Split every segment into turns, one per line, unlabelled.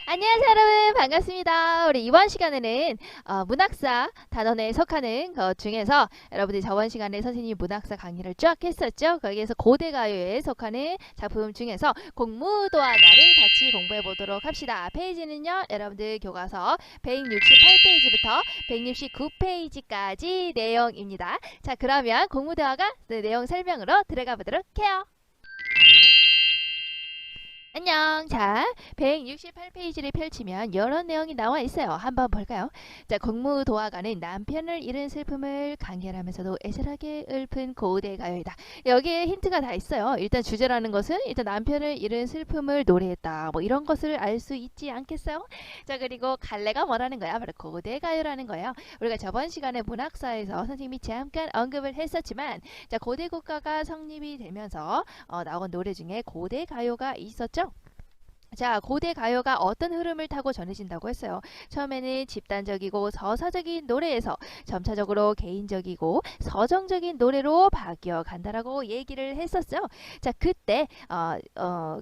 안녕하세요 여러분, 반갑습니다. 우리 이번 시간에는 문학사 단원에 속하는 것 중에서 여러분들이 저번 시간에 선생님이 문학사 강의를 쫙 했었죠. 거기에서 고대가요에 속하는 작품 중에서 공무도화가를 같이 공부해 보도록 합시다. 페이지는요, 여러분들 교과서 168페이지부터 169페이지까지 내용입니다. 자, 그러면 공무도화가 내용 설명으로 들어가 보도록 해요. 안녕. 자, 168페이지를 펼치면 이런 내용이 나와 있어요. 한번 볼까요? 자, 공무도화가는 남편을 잃은 슬픔을 간결하면서도 애절하게 읊은 고대 가요이다. 여기에 힌트가 다 있어요. 일단 주제라는 것은 일단 남편을 잃은 슬픔을 노래했다. 뭐 이런 것을 알 수 있지 않겠어요? 자, 그리고 갈래가 뭐라는 거야? 바로 고대 가요라는 거예요. 우리가 저번 시간에 문학사에서 선생님이 잠깐 언급을 했었지만, 자, 고대 국가가 성립이 되면서 나온 노래 중에 고대 가요가 있었죠. 자, 고대 가요가 어떤 흐름을 타고 전해진다고 했어요. 처음에는 집단적이고 서사적인 노래에서 점차적으로 개인적이고 서정적인 노래로 바뀌어 간다라고 얘기를 했었죠. 자, 그때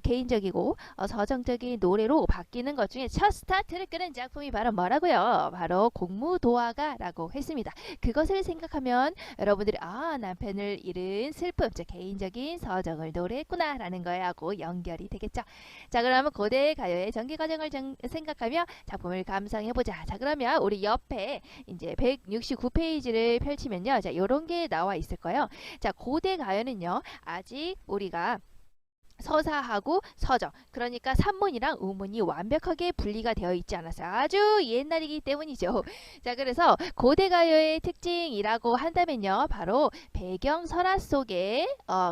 개인적이고 서정적인 노래로 바뀌는 것 중에 첫 스타트를 끄는 작품이 바로 뭐라고요? 바로 공무도화가라고 했습니다. 그것을 생각하면 여러분들이 남편을 잃은 슬픔, 즉 개인적인 서정을 노래했구나라는 거하고 연결이 되겠죠. 자, 그러면 고대 가요의 전개 과정을 생각하며 작품을 감상해보자. 자, 그러면 우리 옆에 이제 169페이지를 펼치면요. 자, 요런 게 나와 있을 거예요. 자, 고대 가요는요, 아직 우리가 서사하고 서정, 그러니까 산문이랑 우문이 완벽하게 분리가 되어 있지 않았어요. 아주 옛날이기 때문이죠. 자, 그래서 고대가요의 특징이라고 한다면요, 바로 배경 설화 속에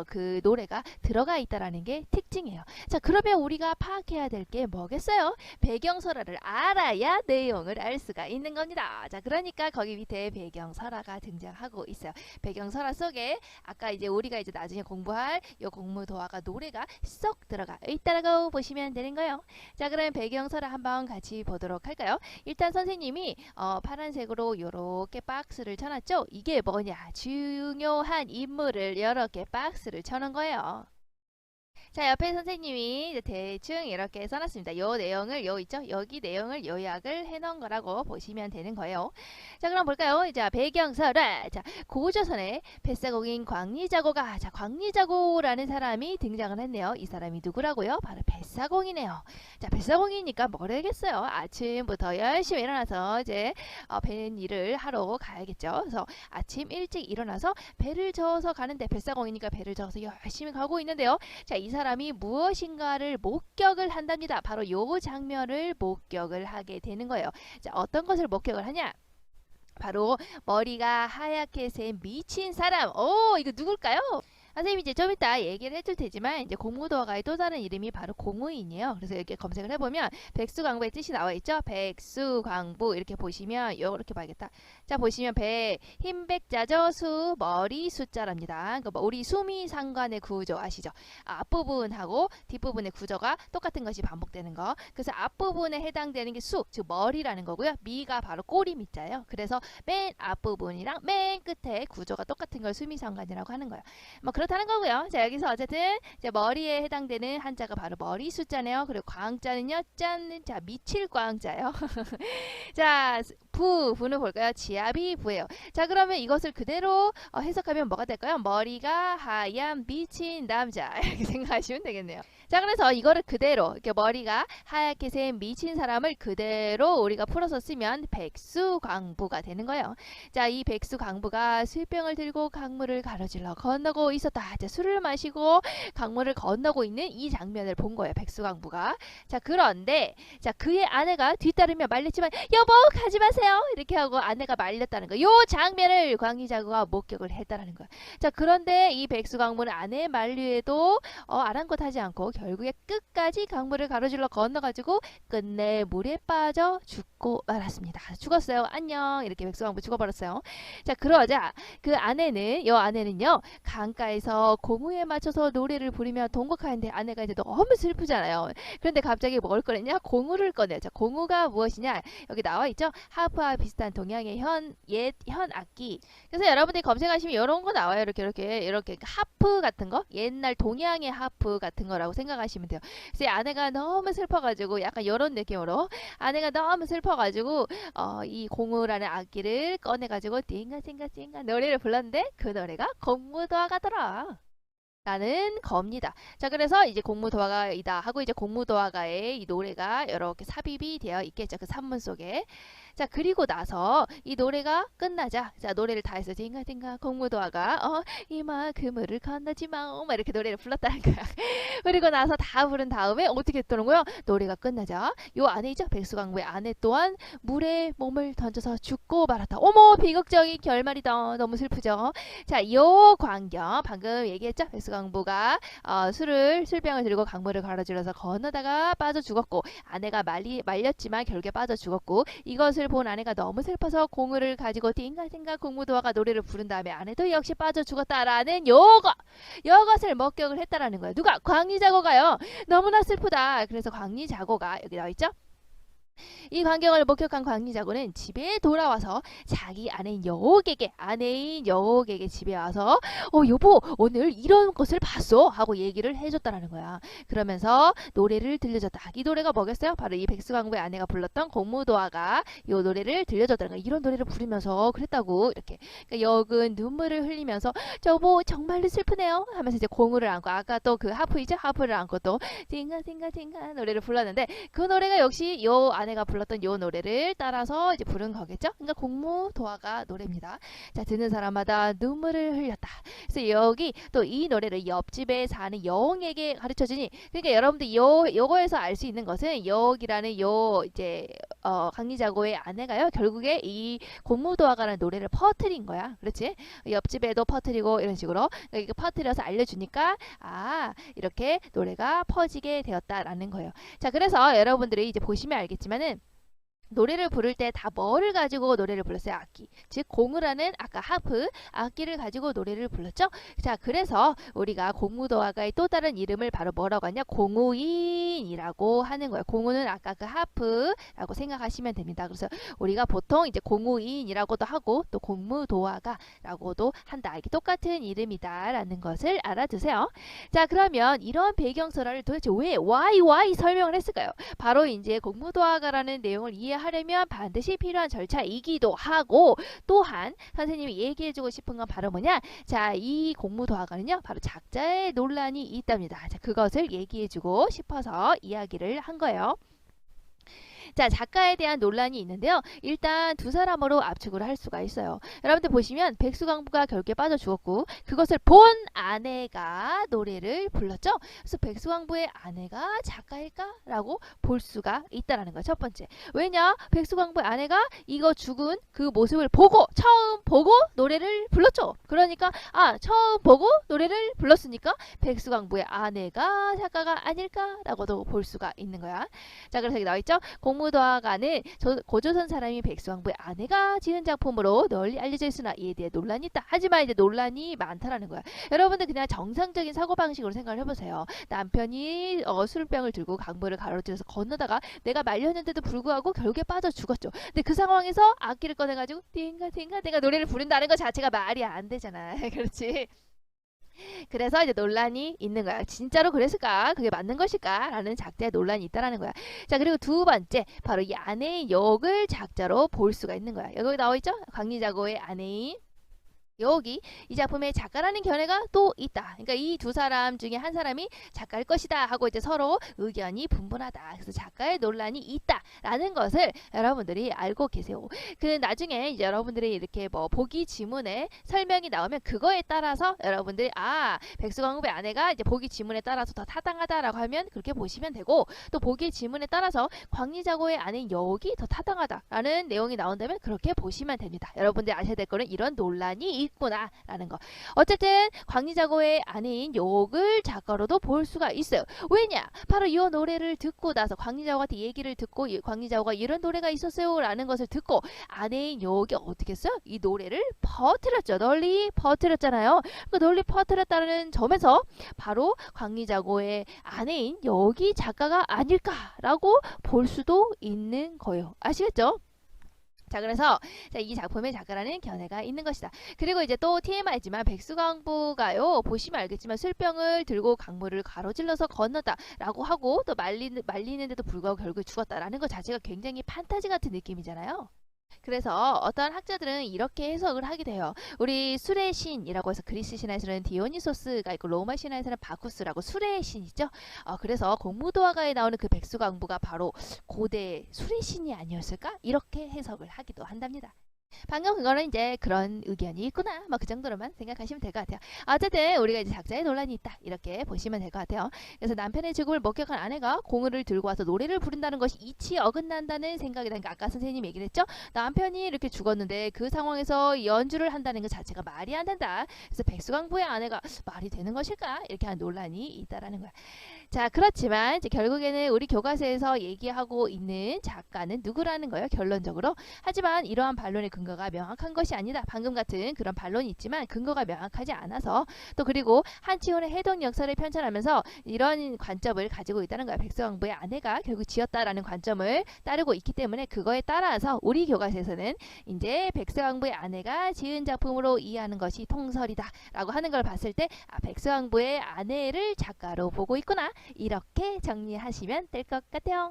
그 노래가 들어가 있다라는 게 특징이에요. 자, 그러면 우리가 파악해야 될 게 뭐겠어요? 배경 설화를 알아야 내용을 알 수가 있는 겁니다. 자, 그러니까 거기 밑에 배경 설화가 등장하고 있어요. 배경 설화 속에 아까 이제 우리가 이제 나중에 공부할 요 공무도화가 노래가 쏙 들어가 있다라고 보시면 되는 거예요. 자, 그럼 배경설을 한번 같이 보도록 할까요? 일단 선생님이 파란색으로 요렇게 박스를 쳐놨죠? 이게 뭐냐? 중요한 인물을 이렇게 박스를 쳐놓은 거예요. 자, 옆에 선생님이 대충 이렇게 써놨습니다. 요 내용을 있죠? 여기 내용을 요약을 해놓은 거라고 보시면 되는 거예요. 자, 그럼 볼까요? 자, 배경설화. 자, 고조선의 뱃사공인 광리자고가, 자, 광리자고라는 사람이 등장을 했네요. 이 사람이 누구라고요? 바로 뱃사공이네요. 자, 뱃사공이니까 뭐래겠어요? 아침부터 열심히 일어나서 이제 배 일을 하러 가야겠죠. 그래서 아침 일찍 일어나서 배를 저어서 가는데, 뱃사공이니까 배를 저어서 열심히 가고 있는데요. 자, 이 사람이 무엇인가를 목격을 한답니다. 바로 요 장면을 목격을 하게 되는 거예요. 자, 어떤 것을 목격을 하냐? 바로 머리가 하얗게 샌 미친 사람. 이거 누굴까요? 선생님이 이제 좀 이따 얘기를 해줄 테지만, 이제 공무도화가의 또 다른 이름이 바로 공의인이에요. 그래서 이렇게 검색을 해보면 백수광부의 뜻이 나와 있죠. 백수광부 이렇게 보시면 이렇게 봐야겠다. 자, 보시면 흰백자죠. 수 머리 숫자랍니다. 그러니까 우리 수미상관의 구조 아시죠? 앞부분하고 뒷부분의 구조가 똑같은 것이 반복되는 거. 그래서 앞부분에 해당되는 게 수, 즉 머리라는 거고요. 미가 바로 꼬리 미자예요. 그래서 맨 앞부분이랑 맨 끝에 구조가 똑같은 걸 수미상관이라고 하는 거예요. 뭐 그렇다는 거고요. 자, 여기서 어쨌든 이제 머리에 해당되는 한자가 바로 머리 숫자네요. 그리고 광자는요, 짠, 자, 미칠 광자예요. 자, 부는 볼까요? 지압이 부예요. 자, 그러면 이것을 그대로 해석하면 뭐가 될까요? 머리가 하얀 미친 남자 이렇게 생각하시면 되겠네요. 자, 그래서 이거를 그대로 이렇게 머리가 하얗게 샌 미친 사람을 그대로 우리가 풀어서 쓰면 백수광부가 되는 거예요. 자, 이 백수광부가 술병을 들고 강물을 가로질러 건너고 있었다. 자, 술을 마시고 강물을 건너고 있는 이 장면을 본 거예요. 백수광부가. 자, 그런데 자, 그의 아내가 뒤따르며 말렸지만 여보 가지 마세요 이렇게 하고 아내가 말렸다는 거. 요 장면을 광희자구가 목격을 했다라는 거야. 자, 그런데 이 백수광부는 아내의 만류에도 아랑곳하지 않고 결국에 끝까지 강물을 가로질러 건너가지고 끝내 물에 빠져 죽고 죽고 말았습니다. 죽었어요. 안녕. 이렇게 백수왕후 죽어버렸어요. 자, 그러자 그 아내는요 강가에서 고무에 맞춰서 노래를 부르며 동곡하는데 아내가 이제 너무 슬프잖아요. 그런데 갑자기 뭘 꺼냈냐? 공우를 꺼내요. 자, 공우가 무엇이냐? 여기 나와 있죠. 하프와 비슷한 동양의 현 악기. 그래서 여러분들이 검색하시면 이런 거 나와요. 이렇게 하프 같은 거, 옛날 동양의 하프 같은 거라고 생각하시면 돼요. 그래서 아내가 너무 슬퍼가지고 약간 이런 느낌으로 아내가 너무 슬퍼가지고 이 공우라는 악기를 꺼내가지고 띵가띵가띵가 노래를 불렀는데 그 노래가 공무도화가더라. 라는 겁니다. 자, 그래서 이제 공무도화가이다 하고 이제 공무도화가의 이 노래가 이렇게 삽입이 되어 있겠죠. 그 산문 속에. 자, 그리고 나서 이 노래가 끝나자, 자, 노래를 다 해서 딩가딩가 공무도화가 이마 그물을 건너지 마오 막 이렇게 노래를 불렀다는 거야. 그리고 나서 다 부른 다음에 어떻게 했다는 거야? 노래가 끝나자 요 안에 있죠. 백수광부의 아내 또한 물에 몸을 던져서 죽고 말았다. 어머, 비극적인 결말이다. 너무 슬프죠. 자, 요 광경 방금 얘기했죠. 백수광부가 술병을 들고 강물을 가로질러서 건너다가 빠져 죽었고 아내가 말렸지만 결국에 빠져 죽었고 이것을 본 아내가 너무 슬퍼서 공을 가지고 띵가띵가 공무도화가 노래를 부른 다음에 아내도 역시 빠져 죽었다라는 요것을 목격을 했다라는 거예요. 누가? 광리자고가요. 너무나 슬프다. 그래서 광리자고가 여기 나와 있죠. 이 광경을 목격한 광리자고는 집에 돌아와서 자기 아내인 여옥에게 집에 와서 여보 오늘 이런 것을 봤어 하고 얘기를 해줬다라는 거야. 그러면서 노래를 들려줬다. 이 노래가 뭐겠어요? 바로 이 백수광부의 아내가 불렀던 공무도화가 이 노래를 들려줬다는 거야. 이런 노래를 부르면서 그랬다고 이렇게. 그러니까 역은 눈물을 흘리면서 여보 정말로 슬프네요 하면서 이제 공우를 안고 아까 또 그 하프이죠? 하프를 안고 또 띵가띵가띵가 노래를 불렀는데 그 노래가 역시 요 아내가 불렀던 요 노래를 따라서 이제 부른 거겠죠. 그러니까 공무도화가 노래입니다. 자, 듣는 사람마다 눈물을 흘렸다. 그래서 여기 또 이 노래를 옆집에 사는 여옹에게 가르쳐 주니 그러니까 여러분들 요거에서 알 수 있는 것은 여옥이라는 요 이제 강리자고의 아내가요 결국에 이 공무도화가라는 노래를 퍼뜨린 거야. 그렇지? 옆집에도 퍼뜨리고 이런 식으로 그러니까 퍼뜨려서 알려주니까 이렇게 노래가 퍼지게 되었다라는 거예요. 자, 그래서 여러분들이 이제 보시면 알겠지만은 노래를 부를 때 다 뭐를 가지고 노래를 불렀어요? 악기. 즉 공을 하는 아까 하프 악기를 가지고 노래를 불렀죠. 자, 그래서 우리가 공무도화가의 또 다른 이름을 바로 뭐라고 하냐? 공우인이라고 하는 거예요. 공우는 아까 그 하프라고 생각하시면 됩니다. 그래서 우리가 보통 이제 공우인이라고도 하고 또 공무도화가라고도 한다. 이게 똑같은 이름이다라는 것을 알아두세요. 자, 그러면 이런 배경설화를 도대체 왜 why 설명을 했을까요? 바로 이제 공무도화가라는 내용을 이해하려면 반드시 필요한 절차이기도 하고 또한 선생님이 얘기해주고 싶은 건 바로 뭐냐? 자, 이 공무도화가는요 바로 작자의 논란이 있답니다. 자, 그것을 얘기해주고 싶어서 이야기를 한 거예요. 자, 작가에 대한 논란이 있는데요. 일단 두 사람으로 압축을 할 수가 있어요. 여러분들 보시면 백수광부가 결국에 빠져 죽었고 그것을 본 아내가 노래를 불렀죠. 그래서 백수광부의 아내가 작가일까? 라고 볼 수가 있다는 거예요. 첫 번째. 왜냐? 백수광부의 아내가 이거 죽은 그 모습을 처음 보고 노래를 불렀죠. 그러니까 처음 보고 노래를 불렀으니까 백수광부의 아내가 작가가 아닐까라고도 볼 수가 있는 거야. 자, 그래서 여기 나와 있죠. 공무도화가는 고조선 사람이 백수왕부의 아내가 지은 작품으로 널리 알려져 있으나 이에 대해 논란이 있다. 하지만 이제 논란이 많다라는 거야. 여러분들 그냥 정상적인 사고방식으로 생각을 해보세요. 남편이 술병을 들고 강물을 가로질러서 건너다가 내가 말렸는데도 불구하고 결국에 빠져 죽었죠. 근데 그 상황에서 악기를 꺼내가지고 띵가 노래를 부른다는 것 자체가 말이 안 되잖아. 그렇지? 그래서 이제 논란이 있는 거야. 진짜로 그랬을까? 그게 맞는 것일까? 라는 작자의 논란이 있다라는 거야. 자, 그리고 두 번째, 바로 이 아내의 역을 작자로 볼 수가 있는 거야. 여기 나와 있죠? 강리자고의 아내인 여기 이 작품의 작가라는 견해가 또 있다. 그러니까 이 두 사람 중에 한 사람이 작가일 것이다 하고 이제 서로 의견이 분분하다. 그래서 작가의 논란이 있다라는 것을 여러분들이 알고 계세요. 그 나중에 이제 여러분들이 이렇게 뭐 보기 지문에 설명이 나오면 그거에 따라서 여러분들이 백수광부의 아내가 이제 보기 지문에 따라서 더 타당하다라고 하면 그렇게 보시면 되고 또 보기 지문에 따라서 광리자고의 아내인 여옥이 더 타당하다라는 내용이 나온다면 그렇게 보시면 됩니다. 여러분들이 아셔야 될 거는 이런 논란이 있구나라는 거. 어쨌든 광리자고의 아내인 욕을 작가로도 볼 수가 있어요. 왜냐? 바로 이 노래를 듣고 나서 광리자고한테 얘기를 듣고 광리자고가 이런 노래가 있었어요라는 것을 듣고 아내인 욕이 어떻게 했어요? 이 노래를 퍼뜨렸죠. 널리 퍼뜨렸잖아요. 그 널리 퍼뜨렸다는 점에서 바로 광리자고의 아내인 욕이 작가가 아닐까라고 볼 수도 있는 거예요. 아시겠죠? 자, 그래서 이 작품의 작가라는 견해가 있는 것이다. 그리고 이제 또 TMI지만 백수광부가요, 보시면 알겠지만 술병을 들고 강물을 가로질러서 건넜다라고 하고 또 말리는데도 불구하고 결국 죽었다라는 것 자체가 굉장히 판타지 같은 느낌이잖아요. 그래서 어떤 학자들은 이렇게 해석을 하게 돼요. 우리 술의 신이라고 해서 그리스 신화에서는 디오니소스가 있고 로마 신화에서는 바쿠스라고 술의 신이죠. 그래서 공무도화가에 나오는 그 백수광부가 바로 고대 술의 신이 아니었을까? 이렇게 해석을 하기도 한답니다. 방금 그거는 이제 그런 의견이 있구나, 뭐 그 정도로만 생각하시면 될 것 같아요. 어쨌든 우리가 이제 작자의 논란이 있다, 이렇게 보시면 될 것 같아요. 그래서 남편의 죽음을 목격한 아내가 공을 들고 와서 노래를 부른다는 것이 이치 어긋난다는 생각이 드니까 아까 선생님 얘기를 했죠. 남편이 이렇게 죽었는데 그 상황에서 연주를 한다는 것 자체가 말이 안 된다. 그래서 백수광부의 아내가 말이 되는 것일까, 이렇게 한 논란이 있다라는 거야. 자, 그렇지만 이제 결국에는 우리 교과서에서 얘기하고 있는 작가는 누구라는 거예요, 결론적으로. 하지만 이러한 반론의 근거가 명확한 것이 아니다. 방금 같은 그런 반론이 있지만 근거가 명확하지 않아서, 또 그리고 한치훈의 해동 역사를 편찬하면서 이런 관점을 가지고 있다는 거야. 백수광부의 아내가 결국 지었다라는 관점을 따르고 있기 때문에 그거에 따라서 우리 교과서에서는 이제 백수광부의 아내가 지은 작품으로 이해하는 것이 통설이다 라고 하는 걸 봤을 때, 백수광부의 아내를 작가로 보고 있구나, 이렇게 정리하시면 될 것 같아요.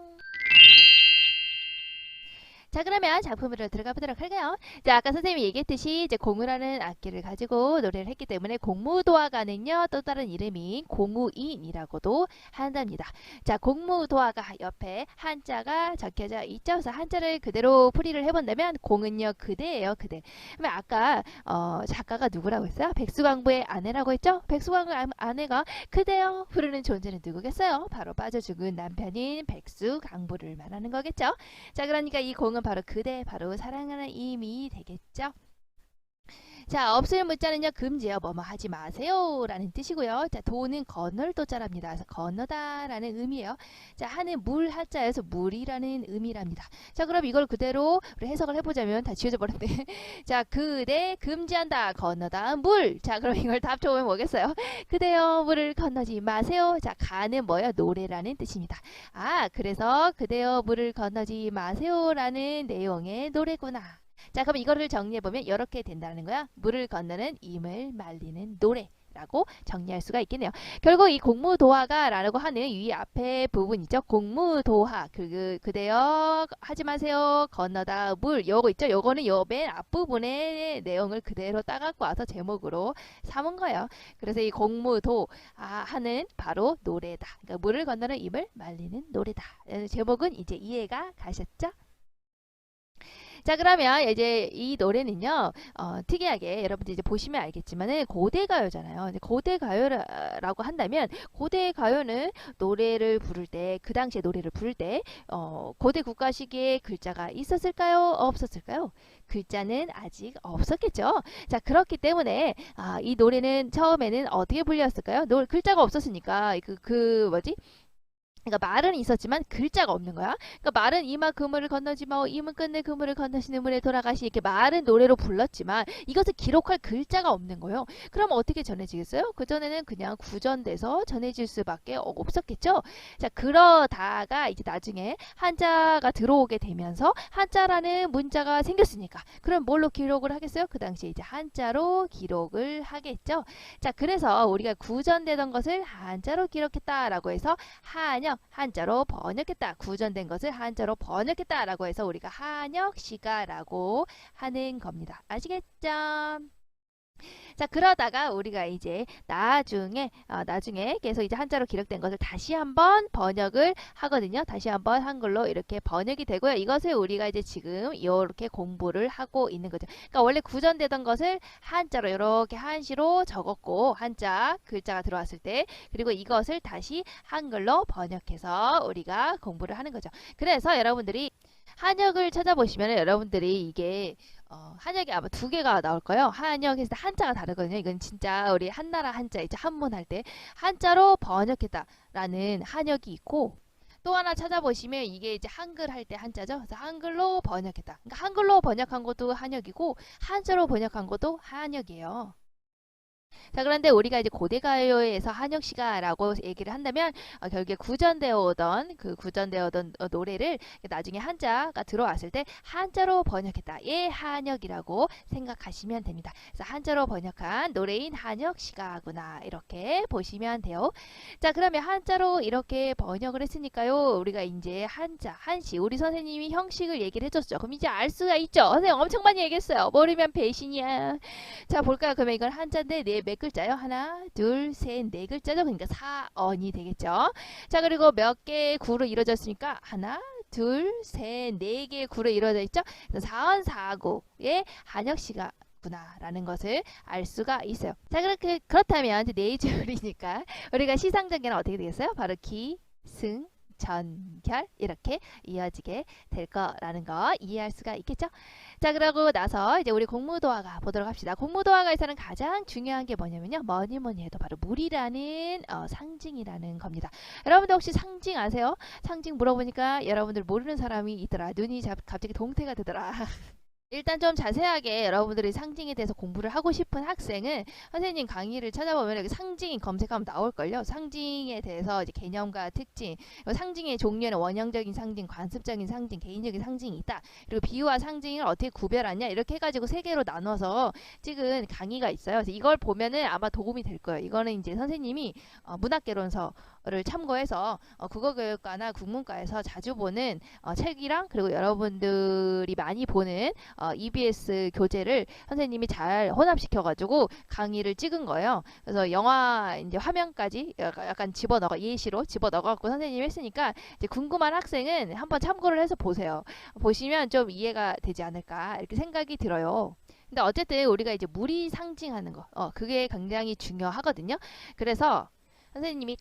자, 그러면 작품으로 들어가 보도록 할까요? 자, 아까 선생님이 얘기했듯이 이제 공우라는 악기를 가지고 노래를 했기 때문에 공무도화가는요, 또 다른 이름이 공우인이라고도 한답니다. 자, 공무도화가 옆에 한자가 적혀져 있죠. 그래서 한자를 그대로 풀이를 해본다면 공은요, 그대예요, 그대. 그러면 아까 작가가 누구라고 했어요? 백수광부의 아내라고 했죠? 백수광부의 아내가 그대여 부르는 존재는 누구겠어요? 바로 빠져 죽은 남편인 백수광부를 말하는 거겠죠? 자, 그러니까 이 공은 바로 그대, 바로 사랑하는 의미 되겠죠. 자, 없을 문자는요, 금지요. 뭐뭐 하지 마세요 라는 뜻이고요. 자, 도는 건널 도자랍니다. 그래서 건너다 라는 의미예요. 자, 하는 물 하자에서 물이라는 의미랍니다. 자, 그럼 이걸 그대로 우리 해석을 해보자면 다 지워져 버렸네. 자, 그대 금지한다, 건너다 물. 자, 그럼 이걸 다 합쳐보면 뭐겠어요? 그대여 물을 건너지 마세요. 자, 가는 뭐예요? 노래라는 뜻입니다. 그래서 그대여 물을 건너지 마세요 라는 내용의 노래구나. 자, 그럼 이거를 정리해보면 이렇게 된다는 거야. 물을 건너는 임을 말리는 노래라고 정리할 수가 있겠네요. 결국 이 공무도화가 라고 하는 이 앞에 부분이죠. 공무도화, 그대여 하지 마세요, 건너다 물, 요거 있죠. 요거는 요 맨 앞부분의 내용을 그대로 따갖고 와서 제목으로 삼은 거예요. 그래서 이 공무도 하는 바로 노래다. 그러니까 물을 건너는 임을 말리는 노래다. 제목은 이제 이해가 가셨죠? 자, 그러면 이제 이 노래는요, 특이하게 여러분들 이제 보시면 알겠지만은 고대 가요잖아요. 고대 가요라고 한다면, 고대 가요는 노래를 부를 때, 그 당시에 노래를 부를 때, 고대 국가 시기에 글자가 있었을까요? 없었을까요? 글자는 아직 없었겠죠. 자, 그렇기 때문에 이 노래는 처음에는 어떻게 불렸을까요? 글자가 없었으니까 뭐지? 그러니까 말은 있었지만 글자가 없는 거야. 그러니까 말은 이마 그물을 건너지 마오, 임은 끝내 그물을 건너시는 문에 돌아가시, 이렇게 말은 노래로 불렀지만 이것을 기록할 글자가 없는 거예요. 그럼 어떻게 전해지겠어요? 그전에는 그냥 구전돼서 전해질 수밖에 없었겠죠. 자, 그러다가 이제 나중에 한자가 들어오게 되면서 한자라는 문자가 생겼으니까 그럼 뭘로 기록을 하겠어요? 그 당시에 이제 한자로 기록을 하겠죠. 자, 그래서 우리가 구전되던 것을 한자로 기록했다라고 해서 한자로 번역했다. 구전된 것을 한자로 번역했다라고 해서 우리가 한역시가라고 하는 겁니다. 아시겠죠? 자, 그러다가 우리가 이제 나중에 계속 이제 한자로 기록된 것을 다시 한번 번역을 하거든요. 다시 한번 한글로 이렇게 번역이 되고요. 이것을 우리가 이제 지금 이렇게 공부를 하고 있는 거죠. 그러니까 원래 구전되던 것을 한자로 이렇게 한시로 적었고, 한자 글자가 들어왔을 때, 그리고 이것을 다시 한글로 번역해서 우리가 공부를 하는 거죠. 그래서 여러분들이 한역을 찾아보시면 여러분들이 이게 한역이 아마 두 개가 나올 거예요. 한역에서 한자가 다르거든요. 이건 진짜 우리 한나라 한자 이제 한문할 때 한자로 번역했다라는 한역이 있고 또 하나 찾아보시면 이게 이제 한글 할 때 한자죠. 그래서 한글로 번역했다. 그러니까 한글로 번역한 것도 한역이고 한자로 번역한 것도 한역이에요. 자, 그런데 우리가 이제 고대가요에서 한역시가라고 얘기를 한다면 결국에 구전되어 오던 노래를 나중에 한자가 들어왔을 때 한자로 번역했다. 예, 한역이라고 생각하시면 됩니다. 그래서 한자로 번역한 노래인 한역시가구나 이렇게 보시면 돼요. 자, 그러면 한자로 이렇게 번역을 했으니까요. 우리가 이제 한자, 한시 우리 선생님이 형식을 얘기를 해줬죠. 그럼 이제 알 수가 있죠. 선생님 엄청 많이 얘기했어요. 모르면 배신이야. 자, 볼까요? 그러면 이건 한자인데 몇 글자요? 하나, 둘, 셋, 네 글자죠. 그러니까 사언이 되겠죠. 자, 그리고 몇 개의 구로 이루어졌습니까? 하나, 둘, 셋, 네 개의 구로 이루어져 있죠. 사언 사구의 한역시가 구나라는 것을 알 수가 있어요. 자, 그렇다면 이제 네 줄이니까 우리가 시상전개는 어떻게 되겠어요? 바로 기, 승, 전, 결 이렇게 이어지게 될 거라는 거 이해할 수가 있겠죠? 자, 그러고 나서 이제 우리 공무도화가 보도록 합시다. 공무도화가에서는 가장 중요한 게 뭐냐면요. 뭐니 해도 바로 물이라는 상징이라는 겁니다. 여러분들 혹시 상징 아세요? 상징 물어보니까 여러분들 모르는 사람이 있더라. 눈이 갑자기 동태가 되더라. 일단 좀 자세하게 여러분들이 상징에 대해서 공부를 하고 싶은 학생은 선생님 강의를 찾아보면 여기 상징 검색하면 나올걸요. 상징에 대해서 이제 개념과 특징, 상징의 종류에는 원형적인 상징, 관습적인 상징, 개인적인 상징이 있다. 그리고 비유와 상징을 어떻게 구별하냐 이렇게 해가지고 세 개로 나눠서 찍은 강의가 있어요. 그래서 이걸 보면은 아마 도움이 될 거예요. 이거는 이제 선생님이 문학개론서를 참고해서 국어교육과나 국문과에서 자주 보는 책이랑 그리고 여러분들이 많이 보는 EBS 교재를 선생님이 잘 혼합시켜가지고 강의를 찍은 거예요. 그래서 영화 이제 화면까지 약간 예시로 집어넣어갖고 선생님이 했으니까 이제 궁금한 학생은 한번 참고를 해서 보세요. 보시면 좀 이해가 되지 않을까 이렇게 생각이 들어요. 근데 어쨌든 우리가 이제 물이 상징하는 거, 그게 굉장히 중요하거든요. 그래서 선생님이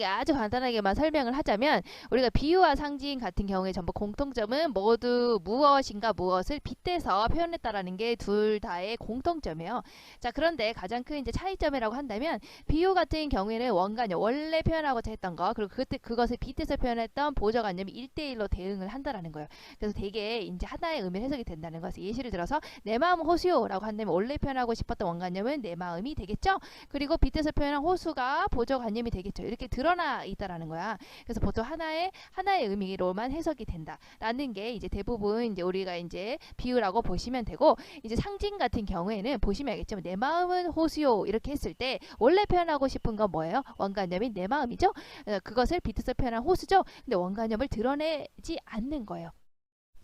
아주 간단하게만 설명을 하자면 우리가 비유와 상징 같은 경우에 전부 공통점은 모두 무엇인가 무엇을 빗대서 표현했다라는 게 둘 다의 공통점이에요. 자, 그런데 가장 큰 이제 차이점이라고 한다면 비유 같은 경우에는 원관념, 원래 표현하고자 했던 거 그리고 그것을 빗대서 표현했던 보조관념이 1대1로 대응을 한다라는 거예요. 그래서 되게 이제 하나의 의미로 해석이 된다는 것을 예시를 들어서 내 마음 호수요라고 한다면 원래 표현하고 싶었던 원관념은 내 마음이 되겠죠. 그리고 빗대서 표현한 호수가 보조관념이 되겠죠. 이렇게 드러나 있다라는 거야. 그래서 보통 하나의 의미로만 해석이 된다라는 게 이제 대부분 이제 우리가 이제 비유라고 보시면 되고 이제 상징 같은 경우에는 보시면 알겠지만 내 마음은 호수요 이렇게 했을 때 원래 표현하고 싶은 건 뭐예요? 원관념이 내 마음이죠. 그것을 빗대서 표현한 호수죠. 근데 원관념을 드러내지 않는 거예요.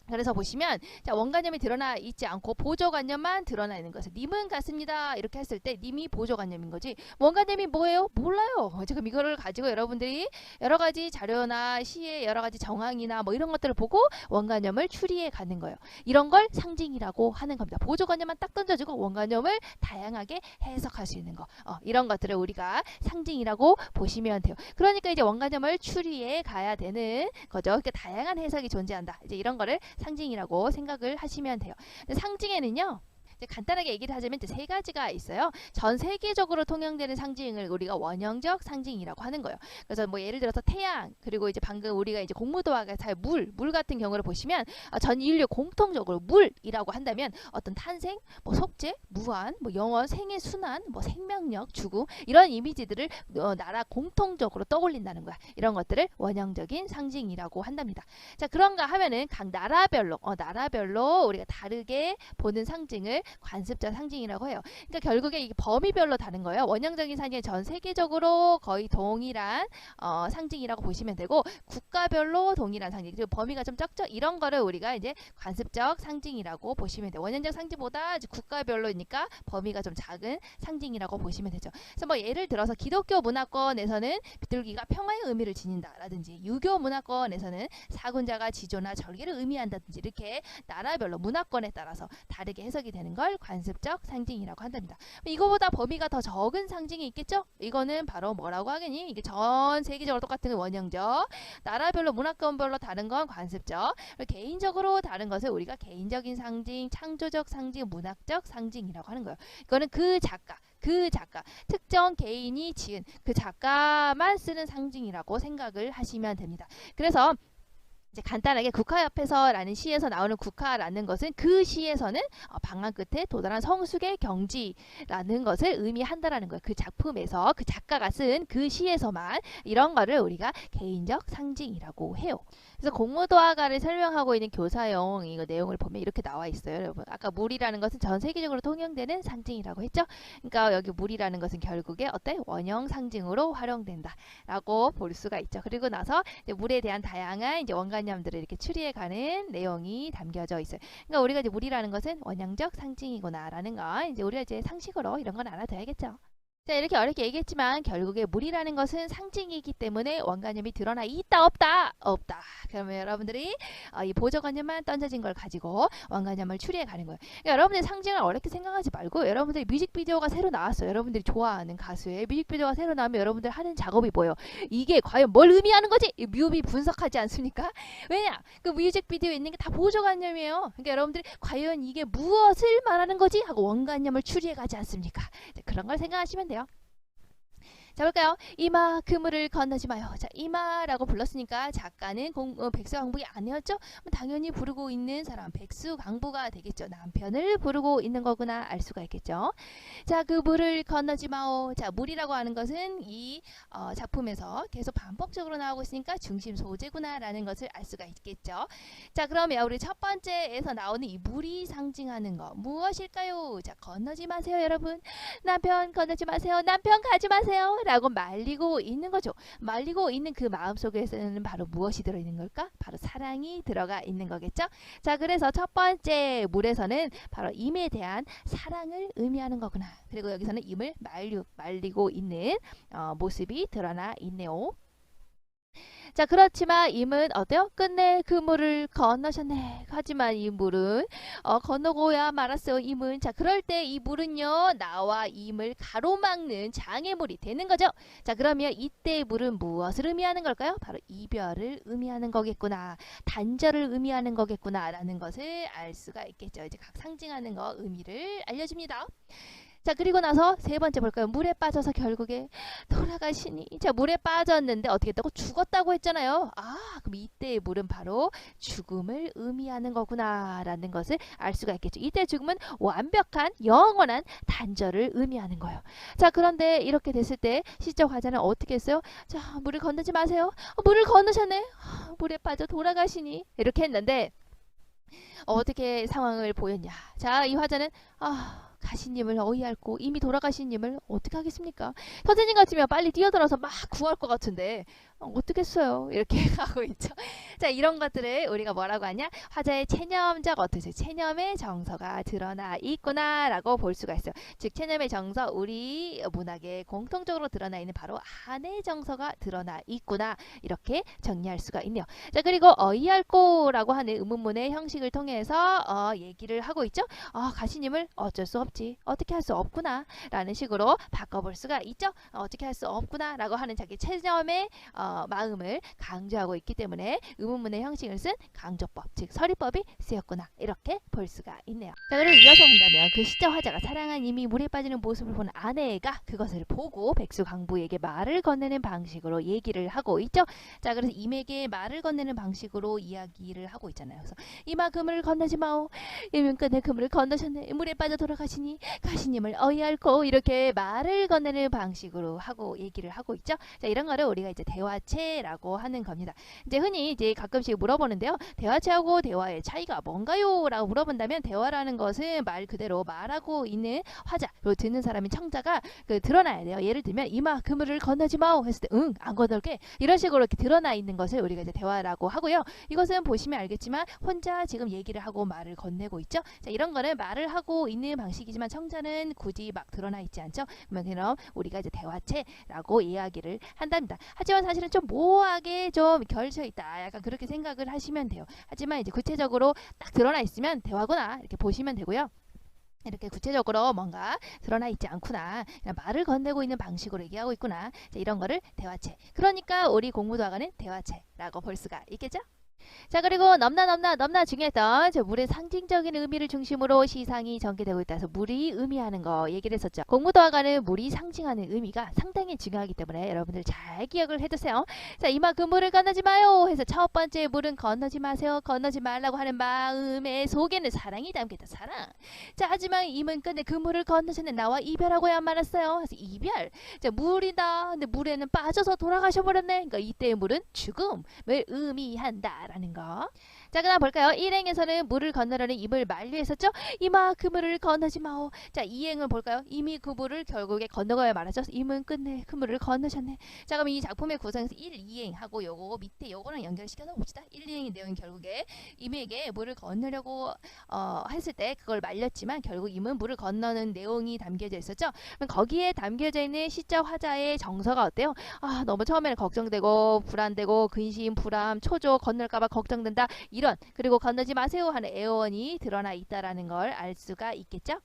그래서 보시면 자, 원관념이 드러나 있지 않고 보조관념만 드러나 있는 것을 님은 같습니다 이렇게 했을 때 님이 보조관념인 거지 원관념이 뭐예요? 몰라요. 지금 이거를 가지고 여러분들이 여러 가지 자료나 시의 여러 가지 정황이나 뭐 이런 것들을 보고 원관념을 추리해 가는 거예요. 이런 걸 상징이라고 하는 겁니다. 보조관념만 딱 던져주고 원관념을 다양하게 해석할 수 있는 거 이런 것들을 우리가 상징이라고 보시면 돼요. 그러니까 이제 원관념을 추리해 가야 되는 거죠. 그러니까 다양한 해석이 존재한다. 이제 이런 거를 상징이라고 생각을 하시면 돼요. 상징에는요. 간단하게 얘기를 하자면 세 가지가 있어요. 전 세계적으로 통용되는 상징을 우리가 원형적 상징이라고 하는 거예요. 그래서 뭐 예를 들어서 태양 그리고 이제 방금 우리가 이제 공무도화가 잘 물 같은 경우를 보시면 전 인류 공통적으로 물이라고 한다면 어떤 탄생, 뭐 속죄, 무한, 뭐 영원, 생의 순환, 뭐 생명력, 죽음 이런 이미지들을 나라 공통적으로 떠올린다는 거야. 이런 것들을 원형적인 상징이라고 한답니다. 자, 그런가 하면은 각 나라별로 우리가 다르게 보는 상징을 관습적 상징이라고 해요. 그러니까 결국에 이게 범위별로 다른 거예요. 원형적인 상징은 전 세계적으로 거의 동일한 상징이라고 보시면 되고 국가별로 동일한 상징. 그리고 범위가 좀 적죠. 이런 거를 우리가 이제 관습적 상징이라고 보시면 돼요. 원형적 상징보다 국가별로니까 범위가 좀 작은 상징이라고 보시면 되죠. 그래서 뭐 예를 들어서 기독교 문화권에서는 비둘기가 평화의 의미를 지닌다라든지 유교 문화권에서는 사군자가 지조나 절개를 의미한다든지 이렇게 나라별로 문화권에 따라서 다르게 해석이 되는 거 걸 관습적 상징이라고 한답니다. 이거보다 범위가 더 적은 상징이 있겠죠? 이거는 바로 뭐라고 하겠니? 이게 전 세계적으로 똑같은 원형적, 나라별로 문화권별로 다른 건 관습적, 개인적으로 다른 것을 우리가 개인적인 상징, 창조적 상징, 문학적 상징이라고 하는 거예요. 이거는 그 작가, 특정 개인이 지은 그 작가만 쓰는 상징이라고 생각을 하시면 됩니다. 그래서 이제 간단하게 국화옆에서라는 시에서 나오는 국화라는 것은 그 시에서는 방안 끝에 도달한 성숙의 경지라는 것을 의미한다라는 거예요. 그 작품에서 그 작가가 쓴 그 시에서만 이런 거를 우리가 개인적 상징이라고 해요. 그래서 공무도화가를 설명하고 있는 교사용 이거 내용을 보면 이렇게 나와 있어요. 여러분 아까 물이라는 것은 전 세계적으로 통용되는 상징이라고 했죠. 그러니까 여기 물이라는 것은 결국에 어때? 원형 상징으로 활용된다라고 볼 수가 있죠. 그리고 나서 이제 물에 대한 다양한 이제 원관념들을 이렇게 추리해가는 내용이 담겨져 있어요. 그러니까 우리가 이제 물이라는 것은 원형적 상징이구나라는 거 이제 우리가 이제 상식으로 이런 건 알아둬야겠죠. 자, 이렇게 어렵게 얘기했지만 결국에 물이라는 것은 상징이기 때문에 원관념이 드러나 있다 없다? 없다. 그러면 여러분들이 이 보조관념만 던져진 걸 가지고 원관념을 추리해 가는 거예요. 그러니까 여러분들이 상징을 어렵게 생각하지 말고 여러분들이 뮤직비디오가 새로 나왔어요. 여러분들이 좋아하는 가수의 뮤직비디오가 새로 나오면 여러분들 하는 작업이 뭐예요? 이게 과연 뭘 의미하는 거지? 뮤비 분석하지 않습니까? 왜냐? 그 뮤직비디오에 있는 게 다 보조관념이에요. 그러니까 여러분들이 과연 이게 무엇을 말하는 거지? 하고 원관념을 추리해 가지 않습니까? 그런 걸 생각하시면 돼요. 자, 볼까요? 이마 그물을 건너지 마요. 자, 이마라고 불렀으니까 작가는 백수강북이 아니었죠? 당연히 부르고 있는 사람 백수강부가 되겠죠. 남편을 부르고 있는 거구나 알 수가 있겠죠. 자, 그 물을 건너지 마오. 자, 물이라고 하는 것은 이 작품에서 계속 반복적으로 나오고 있으니까 중심 소재구나 라는 것을 알 수가 있겠죠. 자, 그러면 우리 첫 번째에서 나오는 이 물이 상징하는 거 무엇일까요? 자, 건너지 마세요 여러분. 남편 건너지 마세요. 남편 가지 마세요. 라고 말리고 있는 거죠. 말리고 있는 그 마음속에서는 바로 무엇이 들어있는 걸까? 바로 사랑이 들어가 있는 거겠죠. 자, 그래서 첫 번째 물에서는 바로 임에 대한 사랑을 의미하는 거구나. 그리고 여기서는 임을 말리고 있는 모습이 드러나 있네요. 자, 그렇지만 임은 어때요? 끝내 그 물을 건너셨네. 하지만 이 물은 건너고야 말았어요. 임은. 자, 그럴 때 이 물은요. 나와 임을 가로막는 장애물이 되는 거죠. 자, 그러면 이때 물은 무엇을 의미하는 걸까요? 바로 이별을 의미하는 거겠구나. 단절을 의미하는 거겠구나. 라는 것을 알 수가 있겠죠. 이제 각 상징하는 거 의미를 알려줍니다. 자, 그리고 나서 세 번째 볼까요? 물에 빠져서 결국에 돌아가시니. 자, 물에 빠졌는데 어떻게 했다고? 죽었다고 했잖아요. 아, 그럼 이때의 물은 바로 죽음을 의미하는 거구나 라는 것을 알 수가 있겠죠. 이때 죽음은 완벽한 영원한 단절을 의미하는 거예요. 자, 그런데 이렇게 됐을 때 시적 화자는 어떻게 했어요? 자, 물을 건너지 마세요. 물을 건너셨네. 물에 빠져 돌아가시니. 이렇게 했는데 어떻게 상황을 보였냐. 자, 이 화자는 가시님을 어이할고 이미 돌아가신 님을 어떻게 하겠습니까? 선생님 같으면 빨리 뛰어들어서 막 구할 것 같은데 어떻겠어요? 이렇게 하고 있죠. 자, 이런 것들을 우리가 뭐라고 하냐? 화자의 체념적 어떠세요? 체념의 정서가 드러나 있구나 라고 볼 수가 있어요. 즉 체념의 정서, 우리 문학에 공통적으로 드러나 있는 바로 한의 정서가 드러나 있구나 이렇게 정리할 수가 있네요. 자, 그리고 어이할고라고 하는 의문문의 형식을 통해서 얘기를 하고 있죠. 가시님을 어쩔 수 없지. 어떻게 할 수 없구나 라는 식으로 바꿔볼 수가 있죠. 어떻게 할 수 없구나 라고 하는 자기 체념의 마음을 강조하고 있기 때문에 의문문의 형식을 쓴 강조법, 즉 서리법이 쓰였구나 이렇게 볼 수가 있네요. 자, 그리고 이어서 본다면 그 시적 화자가 사랑한 이미 물에 빠지는 모습을 보는 아내가 그것을 보고 백수강부에게 말을 건네는 방식으로 얘기를 하고 있죠. 자, 그래서 임에게 말을 건네는 방식으로 이야기를 하고 있잖아요. 그래서 이마 그물을 건너지 마오. 이면 끝내 그물을 건너셨네. 물에 빠져 돌아가시니 가시님을 어이할고 이렇게 말을 건네는 방식으로 하고 얘기를 하고 있죠. 자, 이런 거를 우리가 이제 대화체라고 하는 겁니다. 이제 흔히 이제 가끔씩 물어보는데요. 대화체하고 대화의 차이가 뭔가요? 라고 물어본다면 대화라는 것은 말 그대로 말하고 있는 화자, 그리고 듣는 사람인 청자가 드러나야 돼요. 예를 들면 이마 그물을 건너지 마오 했을 때 응, 안 건널게 이런 식으로 이렇게 드러나 있는 것을 우리가 이제 대화라고 하고요. 이것은 보시면 알겠지만 혼자 지금 얘기를 하고 말을 건네고 있죠. 자, 이런 거는 말을 하고 있는 방식이지만 청자는 굳이 막 드러나 있지 않죠. 그럼 우리가 이제 대화체라고 이야기를 한답니다. 하지만 사실은 좀 모호하게 좀 결쳐 있다. 약간 그렇게 생각을 하시면 돼요. 하지만 이제 구체적으로 딱 드러나 있으면 대화구나 이렇게 보시면 되고요. 이렇게 구체적으로 뭔가 드러나 있지 않구나. 그냥 말을 건네고 있는 방식으로 얘기하고 있구나. 자, 이런 거를 대화체. 그러니까 우리 공부도화가는 대화체라고 볼 수가 있겠죠? 자, 그리고 넘나 중요했던 저 물의 상징적인 의미를 중심으로 시상이 전개되고 있다 해서 물이 의미하는 거 얘기를 했었죠. 공무도화가는 물이 상징하는 의미가 상당히 중요하기 때문에 여러분들 잘 기억을 해두세요. 자, 이만큼 물을 건너지 마요 해서 첫 번째 물은 건너지 마세요. 건너지 말라고 하는 마음의 속에는 사랑이 담겼다. 사랑. 자, 하지만 이문 끝에 그 물을 건너서는 나와 이별하고야 말았어요. 그래서 이별. 자, 물이다. 근데 물에는 빠져서 돌아가셔 버렸네. 그러니까 이때의 물은 죽음을 의미한다. 라는 거. 자, 그다음 볼까요? 1행에서는 물을 건너려는 입을 만류했었죠. 이마 그 물을 건너지 마오. 자, 2행은 볼까요? 이미 그 물을 결국에 건너가야 말하죠. 임은 끝내 그 물을 건너셨네. 자, 그럼 이 작품의 구성에서 1, 2행하고 요거 밑에 요거랑 연결시켜서 봅시다. 1, 2행의 내용이 결국에 임에게 물을 건너려고 했을 때 그걸 말렸지만 결국 임은 물을 건너는 내용이 담겨져 있었죠. 그럼 거기에 담겨져 있는 시적 화자의 정서가 어때요? 아, 너무 처음에는 걱정되고 불안되고 근심, 불안, 초조, 건널까봐 걱정된다. 이런 그리고 건너지 마세요 하는 애원이 드러나 있다라는 걸 알 수가 있겠죠.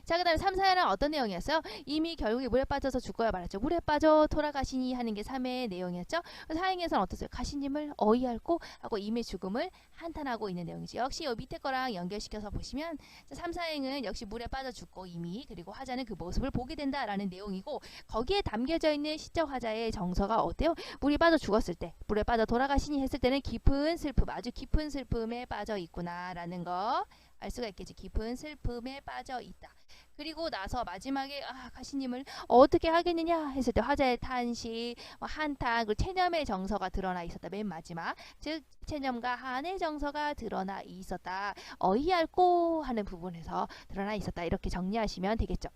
자, 그 다음에 3, 4회는 어떤 내용이었어요? 이미 결국에 물에 빠져서 죽어야 말았죠. 물에 빠져 돌아가시니 하는 게 3회의 내용이었죠. 4행에서는 어떠세요? 가시님을 어이할고 하고 임의 죽음을 한탄하고 있는 내용이죠. 역시 이 밑에 거랑 연결시켜서 보시면 3, 4행은 역시 물에 빠져 죽고 이미 그리고 화자는 그 모습을 보게 된다라는 내용이고 거기에 담겨져 있는 시적 화자의 정서가 어때요? 물에 빠져 죽었을 때 물에 빠져 돌아가시니 했을 때는 깊은 슬픔 아주 깊은 슬픔에 빠져 있구나라는 거 알 수가 있겠지. 깊은 슬픔에 빠져 있다. 그리고 나서 마지막에 가시님을 어떻게 하겠느냐 했을 때 화자의 탄식, 한탄, 그리고 체념의 정서가 드러나 있었다. 맨 마지막 즉 체념과 한의 정서가 드러나 있었다. 어이할꼬 하는 부분에서 드러나 있었다. 이렇게 정리하시면 되겠죠.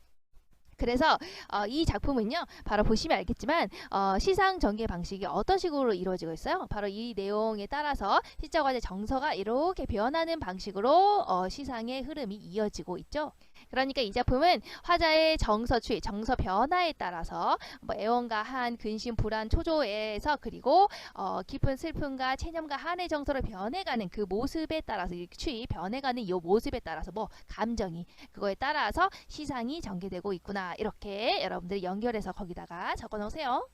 그래서 이 작품은요 바로 보시면 알겠지만 시상 전개 방식이 어떤 식으로 이루어지고 있어요. 바로 이 내용에 따라서 시적 화자의 정서가 이렇게 변하는 방식으로 시상의 흐름이 이어지고 있죠. 그러니까 이 작품은 화자의 정서 추이, 정서 변화에 따라서 애원과 한, 근심, 불안, 초조에서 그리고 깊은 슬픔과 체념과 한의 정서로 변해가는 그 모습에 따라서 이 추이 변해가는 이 모습에 따라서 감정이 그거에 따라서 시상이 전개되고 있구나. 이렇게 여러분들이 연결해서 거기다가 적어 놓으세요.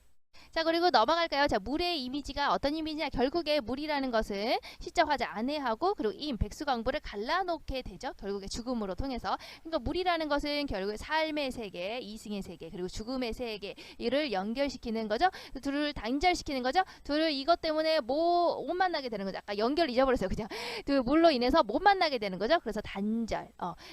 자, 그리고 넘어갈까요? 자, 물의 이미지가 어떤 이미지냐? 결국에 물이라는 것은 시적 화자 아내하고 그리고 백수광부를 갈라놓게 되죠. 결국에 죽음으로 통해서. 그러니까 물이라는 것은 결국에 삶의 세계, 이승의 세계, 그리고 죽음의 세계 이를 연결시키는 거죠. 둘을 단절시키는 거죠. 둘을 이것 때문에 못 만나게 되는 거죠. 아까 연결 잊어버렸어요. 그냥 그 물로 인해서 못 만나게 되는 거죠. 그래서 단절.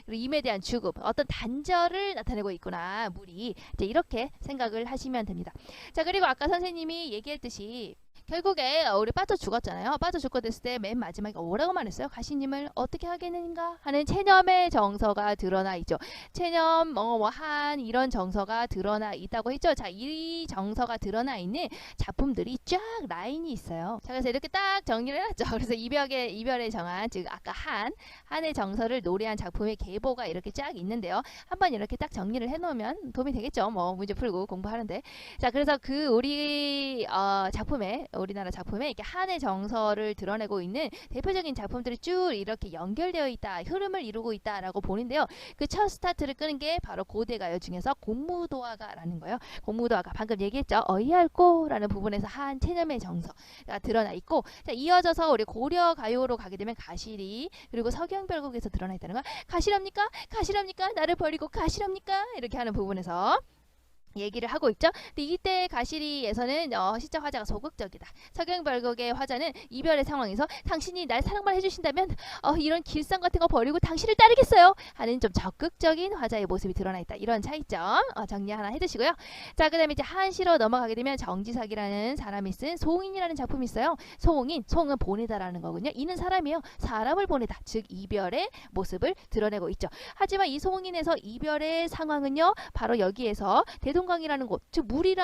그리고 임에 대한 죽음, 어떤 단절을 나타내고 있구나. 물이. 이제 이렇게 생각을 하시면 됩니다. 자, 그리고 아까 선생님이 얘기했듯이 결국에 우리 빠져 죽었잖아요. 빠져 죽고 됐을 때 맨 마지막에 뭐라고 말했어요? 가시님을 어떻게 하겠는가 하는 체념의 정서가 드러나 있죠. 체념, 한 이런 정서가 드러나 있다고 했죠. 자, 이 정서가 드러나 있는 작품들이 쫙 라인이 있어요. 자, 그래서 이렇게 딱 정리를 해놨죠. 그래서 이별의 정한, 즉 아까 한의 정서를 노래한 작품의 계보가 이렇게 쫙 있는데요. 한번 이렇게 딱 정리를 해놓으면 도움이 되겠죠. 문제 풀고 공부하는데. 자, 그래서 그 우리 우리나라 작품에 이렇게 한의 정서를 드러내고 있는 대표적인 작품들이 쭉 이렇게 연결되어 있다, 흐름을 이루고 있다라고 보는데요. 그 첫 스타트를 끄는 게 바로 고대가요 중에서 공무도화가라는 거예요. 공무도화가 방금 얘기했죠. 어이할꼬라는 부분에서 한 체념의 정서가 드러나 있고, 자, 이어져서 우리 고려가요로 가게 되면 가시리 그리고 석영별곡에서 드러나 있다는 거. 가시랍니까? 가시랍니까? 나를 버리고 가시랍니까? 이렇게 하는 부분에서 얘기를 하고 있죠. 근데 이때 가시리에서는 시적 화자가 소극적이다. 석영별곡의 화자는 이별의 상황에서 당신이 날 사랑만 해주신다면 이런 길상 같은 거 버리고 당신을 따르겠어요 하는 좀 적극적인 화자의 모습이 드러나 있다. 이런 차이점 정리 하나 해두시고요. 자, 그 다음에 이제 한시로 넘어가게 되면 정지삭이라는 사람이 쓴 소홍인이라는 작품이 있어요. 소홍은 보내다라는 거군요. 이는 사람이에요. 사람을 보내다. 즉 이별의 모습을 드러내고 있죠. 하지만 이 소홍인에서 이별의 상황은요. 바로 여기에서 대동강이라는 곳, 즉 물이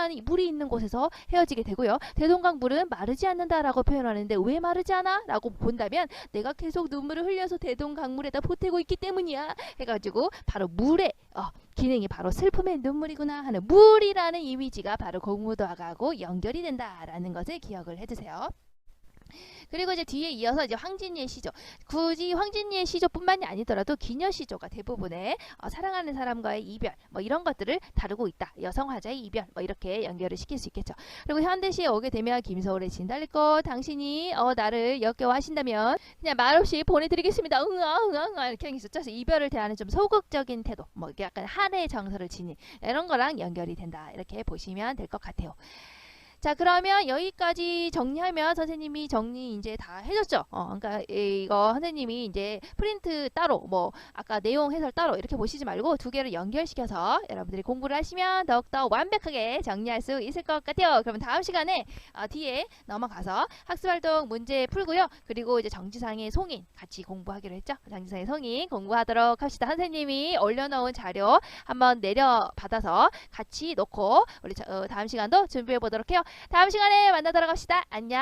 있는 곳에서 헤어지게 되고요. 대동강 물은 마르지 않는다라고 표현하는데 왜 마르지 않아? 라고 본다면 내가 계속 눈물을 흘려서 대동강물에다 보태고 있기 때문이야 해가지고 바로 물의 기능이 바로 슬픔의 눈물이구나 하는 물이라는 이미지가 바로 공무도화가하고 연결이 된다라는 것을 기억을 해두세요. 그리고 이제 뒤에 이어서 이제 황진이의 시조. 굳이 황진이의 시조뿐만이 아니더라도 기녀 시조가 대부분의 사랑하는 사람과의 이별 뭐 이런 것들을 다루고 있다. 여성 화자의 이별 뭐 이렇게 연결을 시킬 수 있겠죠. 그리고 현대시에 오게 되면 김서울의 진달래꽃 당신이 나를 역겨워하신다면 그냥 말없이 보내드리겠습니다. 응아 응아 응아 이렇게 있었죠. 그래서 이별을 대하는 좀 소극적인 태도 뭐 이게 약간 한의 정서를 지닌 이런 거랑 연결이 된다. 이렇게 보시면 될 것 같아요. 자, 그러면 여기까지 정리하면 선생님이 정리 이제 다 해줬죠. 그러니까 이거 선생님이 이제 프린트 따로 뭐 아까 내용 해설 따로 이렇게 보시지 말고 두 개를 연결시켜서 여러분들이 공부를 하시면 더욱더 완벽하게 정리할 수 있을 것 같아요. 그러면 다음 시간에 뒤에 넘어가서 학습활동 문제 풀고요. 그리고 이제 정지상의 송인 같이 공부하기로 했죠. 정지상의 송인 공부하도록 합시다. 선생님이 올려놓은 자료 한번 내려받아서 같이 놓고 우리 다음 시간도 준비해 보도록 해요. 다음 시간에 만나도록 합시다. 안녕.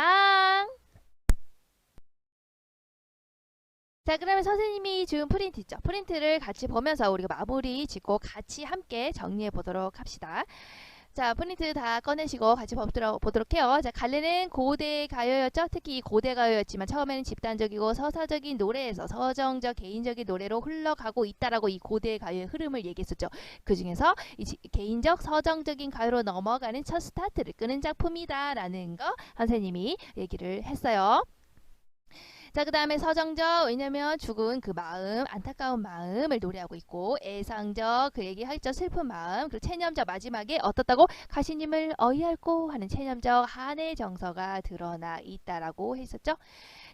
자, 그러면 선생님이 준 프린트 있죠. 프린트를 같이 보면서 우리가 마무리 짓고 같이 함께 정리해 보도록 합시다. 자, 프린트 다 꺼내시고 같이 보도록 해요. 자, 갈래는 고대 가요였죠. 특히 이 고대 가요였지만 처음에는 집단적이고 서사적인 노래에서 서정적 개인적인 노래로 흘러가고 있다라고 이 고대 가요의 흐름을 얘기했었죠. 그 중에서 개인적 서정적인 가요로 넘어가는 첫 스타트를 끄는 작품이다라는 거 선생님이 얘기를 했어요. 자, 그 다음에 서정적, 왜냐면 죽은 그 마음, 안타까운 마음을 노래하고 있고, 애상적, 그 얘기하죠. 슬픈 마음, 그리고 체념적, 마지막에 어떻다고? 가시님을 어이할고 하는 체념적 한의 정서가 드러나 있다라고 했었죠.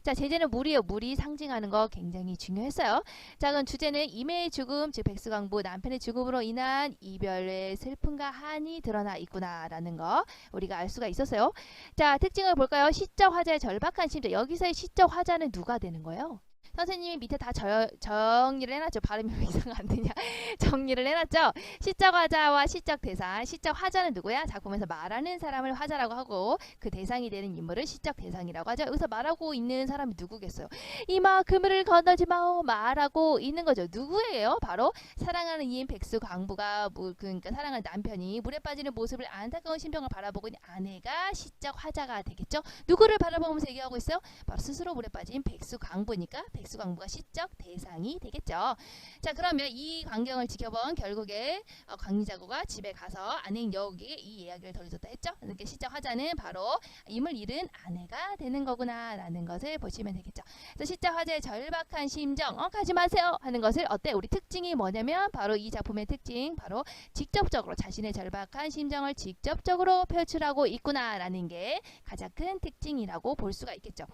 자, 제재는 물이에요. 물이 상징하는 거 굉장히 중요했어요. 자, 그럼 주제는 이매의 죽음, 즉 백수강부 남편의 죽음으로 인한 이별의 슬픔과 한이 드러나 있구나라는 거 우리가 알 수가 있었어요. 자, 특징을 볼까요? 시적 화자의 절박한 심정. 여기서의 시적 화자는 누가 되는 거예요? 선생님이 밑에 다 정리를 해놨죠. 발음이 왜 이상 안 되냐. 정리를 해놨죠. 시적 화자와 시적 대상. 시적 화자는 누구야? 작품에서 말하는 사람을 화자라고 하고 그 대상이 되는 인물을 시적 대상이라고 하죠. 여기서 말하고 있는 사람이 누구겠어요? 이마 그물을 건너지 마오 말하고 있는 거죠. 누구예요? 바로 사랑하는 이인 백수 광부가 그러니까 사랑하는 남편이 물에 빠지는 모습을 안타까운 심정을 바라보고 있는 아내가 시적 화자가 되겠죠. 누구를 바라보면서 얘기하고 있어요? 바로 스스로 물에 빠진 백수 광부니까 백수광부가 시적 대상이 되겠죠. 자, 그러면 이 광경을 지켜본 결국에 광리자구가 집에 가서 아내 여우에게 이 이야기를 돌려줬다 했죠. 그러니까 시적 화자는 바로 임을 잃은 아내가 되는 거구나 라는 것을 보시면 되겠죠. 그래서 시적 화자의 절박한 심정 가지 마세요 하는 것을 어때? 우리 특징이 뭐냐면 바로 이 작품의 특징 바로 직접적으로 자신의 절박한 심정을 직접적으로 표출하고 있구나 라는 게 가장 큰 특징이라고 볼 수가 있겠죠.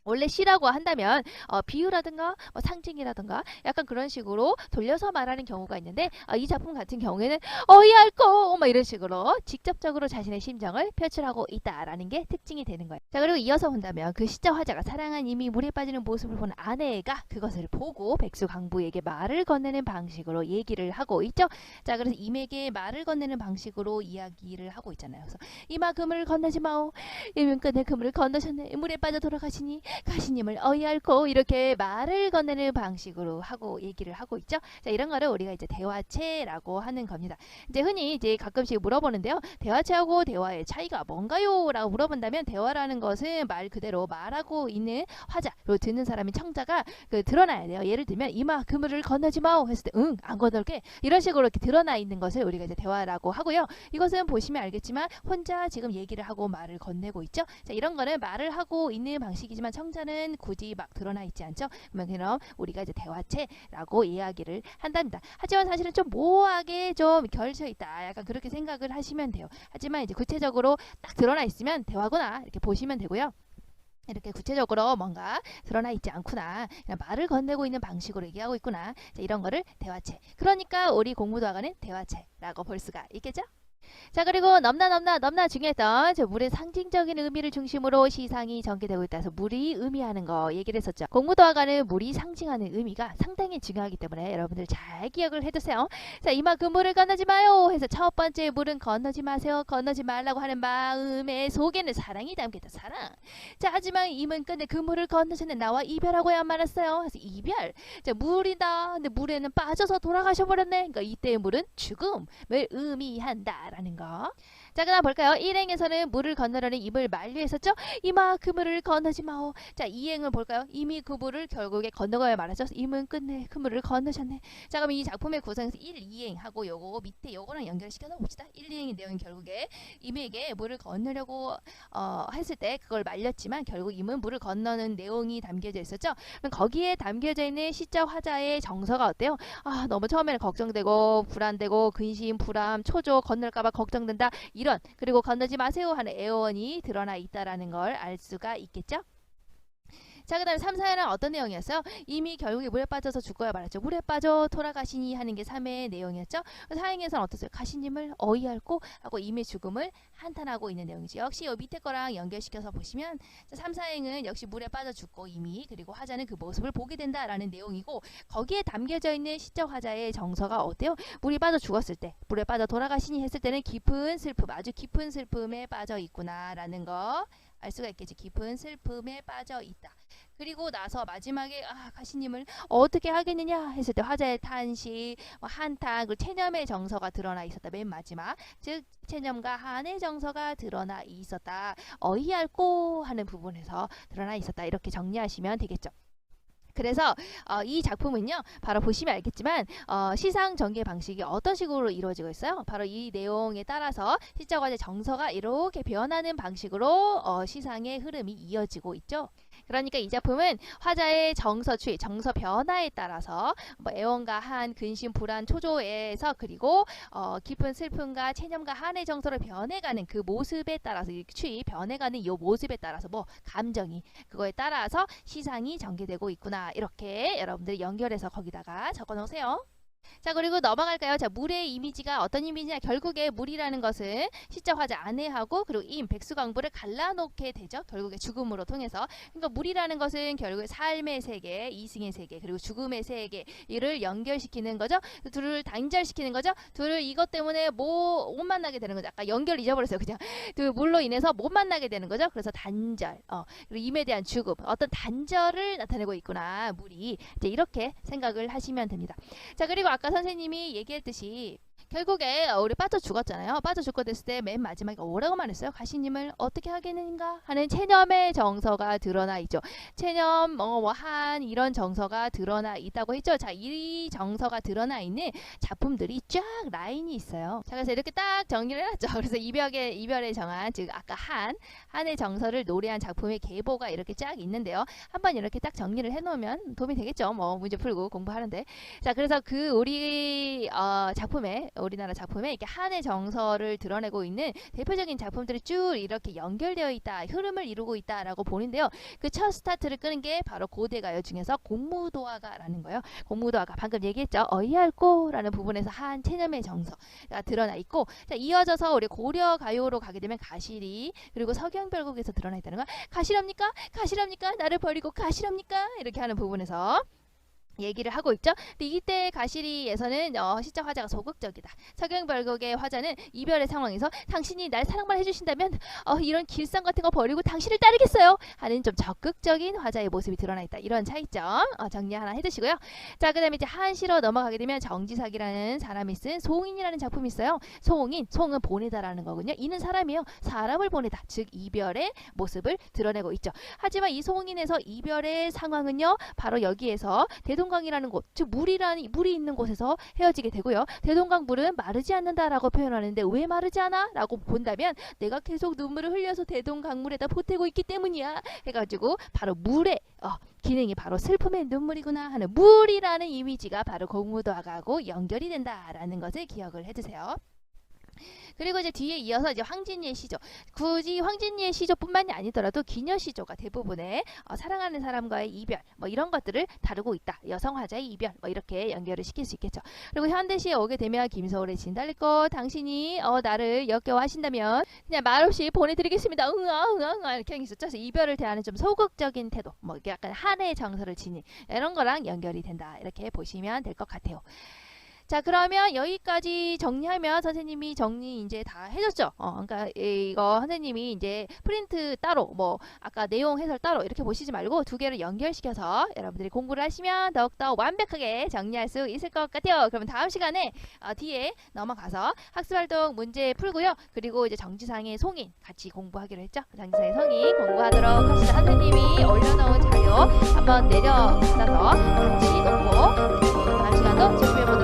원래 시라고 한다면 비유라든가 상징이라든가 약간 그런 식으로 돌려서 말하는 경우가 있는데 이 작품 같은 경우에는 어이할거 막 이런 식으로 직접적으로 자신의 심정을 표출하고 있다라는 게 특징이 되는 거예요. 자, 그리고 이어서 본다면 그 시적 화자가 사랑한 이미 물에 빠지는 모습을 본 아내가 그것을 보고 백수광부에게 말을 건네는 방식으로 얘기를 하고 있죠. 자, 그래서 임에게 말을 건네는 방식으로 이야기를 하고 있잖아요. 그래서 이마 그물을 건너지 마오. 이면 끝내 그물을 건너셨네. 물에 빠져 돌아가시니 가시님을 어이할고 이렇게 말을 건네는 방식으로 하고 얘기를 하고 있죠. 자, 이런 거를 우리가 이제 대화체라고 하는 겁니다. 이제 흔히 이제 가끔씩 물어보는데요. 대화체하고 대화의 차이가 뭔가요? 라고 물어본다면 대화라는 것은 말 그대로 말하고 있는 화자, 그리고 듣는 사람이 청자가 드러나야 돼요. 예를 들면 이마 그물을 건너지 마오 했을 때 응, 안 건널게 이런 식으로 이렇게 드러나 있는 것을 우리가 이제 대화라고 하고요. 이것은 보시면 알겠지만 혼자 지금 얘기를 하고 말을 건네고 있죠. 자, 이런 거는 말을 하고 있는 방식이지만 청자는 굳이 막 드러나 있지 않죠. 그럼 우리가 이제 대화체라고 이야기를 한답니다. 하지만 사실은 좀 모호하게 좀 결쳐 있다. 약간 그렇게 생각을 하시면 돼요. 하지만 이제 구체적으로 딱 드러나 있으면 대화구나 이렇게 보시면 되고요. 이렇게 구체적으로 뭔가 드러나 있지 않구나. 그냥 말을 건네고 있는 방식으로 얘기하고 있구나. 자, 이런 거를 대화체. 그러니까 우리 공부도화가는 대화체라고 볼 수가 있겠죠? 자, 그리고 넘나 중요했던 저 물의 상징적인 의미를 중심으로 시상이 전개되고 있다 해서 물이 의미하는 거 얘기를 했었죠. 공부도화가는 물이 상징하는 의미가 상당히 중요하기 때문에 여러분들 잘 기억을 해두세요. 자, 이마 그 물을 건너지 마요 해서 첫 번째 물은 건너지 마세요. 건너지 말라고 하는 마음의 속에는 사랑이 담겨있다. 사랑. 자, 하지만 임은 끝내 그 물을 건너셨네. 나와 이별하고야 말았어요. 그래서 이별. 자, 물이다. 근데 물에는 빠져서 돌아가셔버렸네. 그러니까 이때의 물은 죽음을 의미한다. 라는 거. 자, 그다음 볼까요? 1행에서는 물을 건너려는 입을 만류했었죠? 이마 그 물을 건너지 마오. 자, 2행을 볼까요? 이미 그 물을 결국에 건너가야 말하죠. 임은 끝내 그 물을 건너셨네. 자, 그럼 이 작품의 구성에서 1, 2행 하고 요거 밑에 요거랑 연결시켜 놓읍시다. 1, 2행의 내용이 결국에 임에게 물을 건너려고 했을 때 그걸 말렸지만 결국 임은 물을 건너는 내용이 담겨져 있었죠. 그럼 거기에 담겨져 있는 시적 화자의 정서가 어때요? 아, 너무 처음에는 걱정되고 불안되고 근심, 불안, 초조, 건널까봐 걱정된다. 이런 그리고 건너지 마세요 하는 애원이 드러나 있다라는 걸 알 수가 있겠죠. 자, 그 다음에 3, 4회는 어떤 내용이었어요? 이미 결국에 물에 빠져서 죽어야 말았죠. 물에 빠져 돌아가시니 하는 게 3회의 내용이었죠. 4행에서는 어떻어요? 가시님을 어이할고 하고 임의 죽음을 한탄하고 있는 내용이죠. 역시 이 밑에 거랑 연결시켜서 보시면 3, 4행은 역시 물에 빠져 죽고 이미 그리고 화자는 그 모습을 보게 된다라는 내용이고 거기에 담겨져 있는 시적 화자의 정서가 어때요? 물이 빠져 죽었을 때 물에 빠져 돌아가시니 했을 때는 깊은 슬픔 아주 깊은 슬픔에 빠져 있구나라는 거 알 수가 있겠지. 깊은 슬픔에 빠져 있다. 그리고 나서 마지막에 가시님을 어떻게 하겠느냐 했을 때 화자의 탄식, 한탄, 그리고 체념의 정서가 드러나 있었다. 맨 마지막 즉 체념과 한의 정서가 드러나 있었다. 어이할꼬 하는 부분에서 드러나 있었다. 이렇게 정리하시면 되겠죠. 그래서 이 작품은요 바로 보시면 알겠지만 시상 전개 방식이 어떤 식으로 이루어지고 있어요. 바로 이 내용에 따라서 시적 화자의 정서가 이렇게 변하는 방식으로 시상의 흐름이 이어지고 있죠. 그러니까 이 작품은 화자의 정서 추이, 정서 변화에 따라서 애원과 한, 근심, 불안, 초조에서 그리고 깊은 슬픔과 체념과 한의 정서로 변해가는 그 모습에 따라서 추이 변해가는 이 모습에 따라서 감정이 그거에 따라서 시상이 전개되고 있구나. 이렇게 여러분들이 연결해서 거기다가 적어 놓으세요. 자, 그리고 넘어갈까요? 자, 물의 이미지가 어떤 이미지냐? 결국에 물이라는 것은 시적 화자 아내하고 그리고 백수광부를 갈라놓게 되죠. 결국에 죽음으로 통해서. 그러니까 물이라는 것은 결국에 삶의 세계, 이승의 세계, 그리고 죽음의 세계 이를 연결시키는 거죠. 둘을 단절시키는 거죠. 둘을 이것 때문에 못 만나게 되는 거죠. 아까 연결 잊어버렸어요. 그냥 그 물로 인해서 못 만나게 되는 거죠. 그래서 단절, 그리고 임에 대한 죽음, 어떤 단절을 나타내고 있구나. 물이 이제 이렇게 생각을 하시면 됩니다. 자, 그리고 아까 선생님이 얘기했듯이 결국에 우리 빠져 죽었잖아요. 빠져 죽고 됐을 때 맨 마지막에 뭐라고 말했어요? 가시님을 어떻게 하겠는가 하는 체념의 정서가 드러나 있죠. 체념, 한 이런 정서가 드러나 있다고 했죠. 자, 이 정서가 드러나 있는 작품들이 쫙 라인이 있어요. 자, 그래서 이렇게 딱 정리를 해놨죠. 그래서 이별의 정한, 즉 아까 한의 정서를 노래한 작품의 계보가 이렇게 쫙 있는데요. 한번 이렇게 딱 정리를 해놓으면 도움이 되겠죠. 문제 풀고 공부하는데. 자, 그래서 그 우리 우리나라 작품에 이렇게 한의 정서를 드러내고 있는 대표적인 작품들이 쭉 이렇게 연결되어 있다, 흐름을 이루고 있다라고 보는데요. 그 첫 스타트를 끄는 게 바로 고대가요 중에서 공무도화가라는 거예요. 공무도화가 방금 얘기했죠. 어이할꼬라는 부분에서 한 체념의 정서가 드러나 있고, 자, 이어져서 우리 고려가요로 가게 되면 가시리 그리고 서경별곡에서 드러나 있다는 거. 가시랍니까? 가시랍니까? 나를 버리고 가시랍니까? 이렇게 하는 부분에서 얘기를 하고 있죠. 근데 이때 가시리에서는 시적 화자가 소극적이다. 서경별곡의 화자는 이별의 상황에서 당신이 날 사랑만 해주신다면 이런 길상 같은 거 버리고 당신을 따르겠어요 하는 좀 적극적인 화자의 모습이 드러나 있다. 이런 차이점 정리 하나 해두시고요. 자, 그 다음에 이제 한시로 넘어가게 되면 정지삭이라는 사람이 쓴 소홍인이라는 작품이 있어요. 소홍은 보내다라는 거군요. 이는 사람이에요. 사람을 보내다. 즉 이별의 모습을 드러내고 있죠. 하지만 이 소홍인에서 이별의 상황은요. 바로 여기에서 대동강이라는 곳, 즉 물이 있는 곳에서 헤어지게 되고요. 대동강 물은 마르지 않는다라고 표현하는데 왜 마르지 않아? 라고 본다면 내가 계속 눈물을 흘려서 대동강물에다 보태고 있기 때문이야 해가지고 바로 물의 기능이 바로 슬픔의 눈물이구나 하는 물이라는 이미지가 바로 공무도화가하고 연결이 된다라는 것을 기억을 해주세요. 그리고 이제 뒤에 이어서 이제 황진이의 시조. 굳이 황진이의 시조뿐만이 아니더라도 기녀시조가 대부분의 사랑하는 사람과의 이별 이런 것들을 다루고 있다. 여성 화자의 이별 이렇게 연결을 시킬 수 있겠죠. 그리고 현대시에 오게 되면 김소월의 진달래꽃 당신이 나를 역겨워하신다면 그냥 말없이 보내드리겠습니다. 응아 이렇게 있었죠. 그래서 이별을 대하는 좀 소극적인 태도 약간 한의 정서를 지닌 이런 거랑 연결이 된다. 이렇게 보시면 될 것 같아요. 자, 그러면 여기까지 정리하면 선생님이 정리 이제 다 해줬죠. 그러니까 이거 선생님이 이제 프린트 따로 뭐 아까 내용 해설 따로 이렇게 보시지 말고 두 개를 연결시켜서 여러분들이 공부를 하시면 더욱더 완벽하게 정리할 수 있을 것 같아요. 그러면 다음 시간에 뒤에 넘어가서 학습활동 문제 풀고요. 그리고 이제 정지상의 송인 같이 공부하기로 했죠. 정지상의 송인 공부하도록 합시다. 선생님이 올려놓은 자료 한번 내려받아서 같이 놓고 다음 시간도 집중해보도록